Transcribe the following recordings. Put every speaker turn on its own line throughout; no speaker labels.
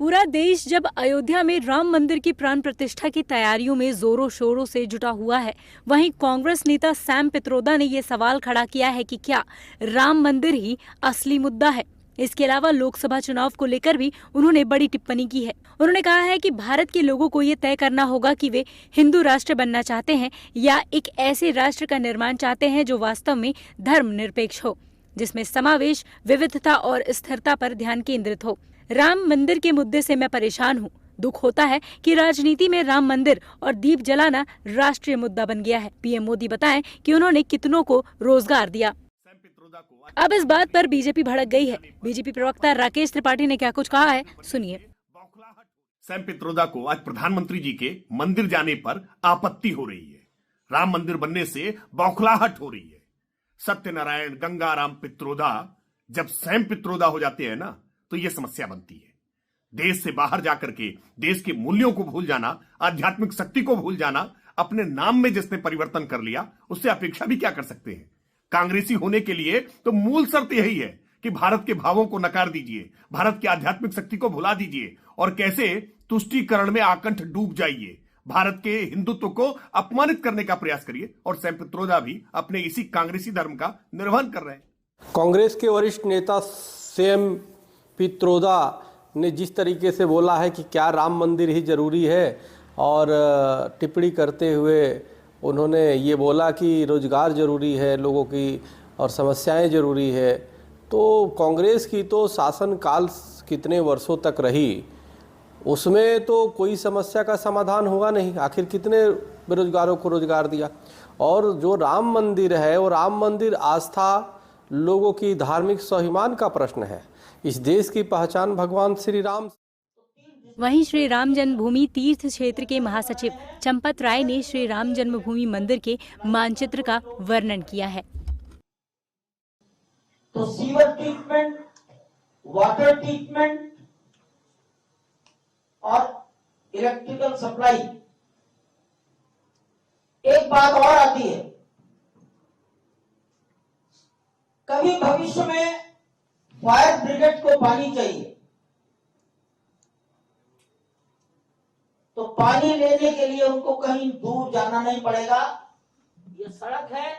पूरा देश जब अयोध्या में राम मंदिर की प्राण प्रतिष्ठा की तैयारियों में जोरों शोरों से जुटा हुआ है, वहीं कांग्रेस नेता सैम पित्रोदा ने ये सवाल खड़ा किया है कि क्या राम मंदिर ही असली मुद्दा है। इसके अलावा लोकसभा चुनाव को लेकर भी उन्होंने बड़ी टिप्पणी की है। उन्होंने कहा है कि भारत के लोगों को ये तय करना होगा कि वे हिंदू राष्ट्र बनना चाहते हैं या एक ऐसे राष्ट्र का निर्माण चाहते हैं जो वास्तव में धर्मनिरपेक्ष हो, जिसमें समावेश, विविधता और स्थिरता पर ध्यान केंद्रित हो। राम मंदिर के मुद्दे से मैं परेशान हूँ। दुख होता है कि राजनीति में राम मंदिर और दीप जलाना राष्ट्रीय मुद्दा बन गया है। पीएम मोदी बताएं कि उन्होंने कितनों को रोजगार दिया। अब इस बात पर बीजेपी भड़क गई है। बीजेपी प्रवक्ता राकेश त्रिपाठी ने क्या कुछ कहा है, सुनिए।
सैम पित्रोदा को आज प्रधानमंत्री जी के मंदिर जाने पर आपत्ति हो रही है। राम मंदिर बनने से बौखलाहट हो रही है। सत्यनारायण गंगाराम पित्रोदा जब सैम पित्रोदा हो जाते हैं ना, तो यह समस्या बनती है। देश से बाहर जाकर के देश के मूल्यों को भूल जाना, आध्यात्मिक शक्ति को भूल जाना, अपने नाम में जिसने परिवर्तन कर लिया, उससे अपेक्षा भी क्या कर सकते हैं। कांग्रेसी होने के लिए तो मूल शर्त यही है कि भारत के भावों को नकार दीजिए, भारत की आध्यात्मिक शक्ति को भुला दीजिए और कैसे तुष्टीकरण में आकंठ डूब जाइए, भारत के हिंदुत्व को अपमानित करने का प्रयास करिए। और सैम पित्रोदा भी अपने इसी कांग्रेसी धर्म का निर्वहन कर रहे हैं।
कांग्रेस के वरिष्ठ नेता सैम पित्रोदा ने जिस तरीके से बोला है कि क्या राम मंदिर ही जरूरी है, और टिप्पणी करते हुए उन्होंने ये बोला कि रोजगार जरूरी है लोगों की और समस्याएं जरूरी है, तो कांग्रेस की तो शासनकाल कितने वर्षों तक रही, उसमें तो कोई समस्या का समाधान होगा नहीं। आखिर कितने बेरोजगारों को रोजगार दिया। और जो राम मंदिर है वो राम मंदिर आस्था, लोगों की धार्मिक स्वाभिमान का प्रश्न है। इस देश की पहचान भगवान श्री राम।
वहीं श्री राम जन्मभूमि तीर्थ क्षेत्र के महासचिव चंपत राय ने श्री राम जन्मभूमि मंदिर के मानचित्र का वर्णन किया है।
तो सीवर ट्रीटमेंट, वाटर ट्रीटमेंट और इलेक्ट्रिकल सप्लाई। एक बात और आती है, कभी भविष्य में फायर ब्रिगेड को पानी चाहिए तो पानी लेने के लिए उनको कहीं दूर जाना नहीं पड़ेगा। ये सड़क है,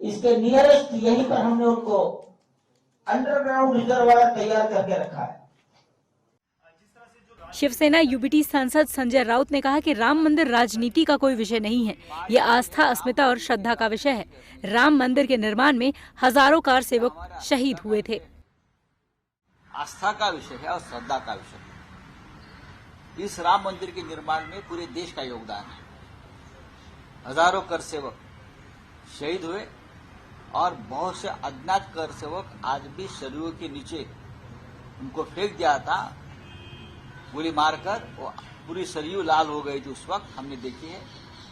इसके नियरेस्ट यहीं पर हमने उनको अंडरग्राउंड रिजर्वायर तैयार करके रखा है।
शिवसेना यूबीटी सांसद संजय राउत ने कहा कि राम मंदिर राजनीति का कोई विषय नहीं है, ये आस्था, अस्मिता और श्रद्धा का विषय है। राम मंदिर के निर्माण में हजारों कार सेवक शहीद हुए थे।
आस्था का विषय है और श्रद्धा का विषय है। इस राम मंदिर के निर्माण में पूरे देश का योगदान है। हजारों कर सेवक शहीद हुए और बहुत से अज्ञात कर सेवक आज भी सरयू के नीचे उनको फेंक दिया था गोली मारकर, वो पूरी सरयू लाल हो गई थी। उस वक्त हमने देखी है,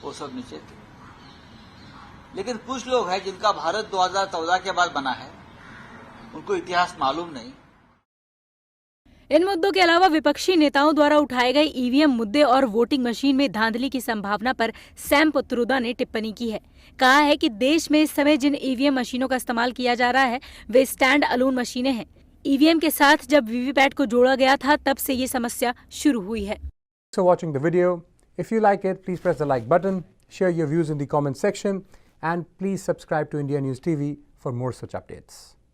वो सब नीचे थे। लेकिन कुछ लोग हैं जिनका भारत 2014 के बाद बना है, उनको इतिहास मालूम नहीं।
इन मुद्दों के अलावा विपक्षी नेताओं द्वारा उठाए गए ईवीएम मुद्दे और वोटिंग मशीन में धांधली की संभावना पर सैम पित्रोदा ने टिप्पणी की है। कहा है कि देश में इस समय जिन ईवीएम मशीनों का इस्तेमाल किया जा रहा है वे स्टैंड अलोन मशीनें हैं। ईवीएम के साथ जब वीवीपैट को जोड़ा गया था तब से ये समस्या शुरू हुई है।
So watching the video, if you like it, please press the like button, share your views in the comment section, and please subscribe to India News TV for more such updates.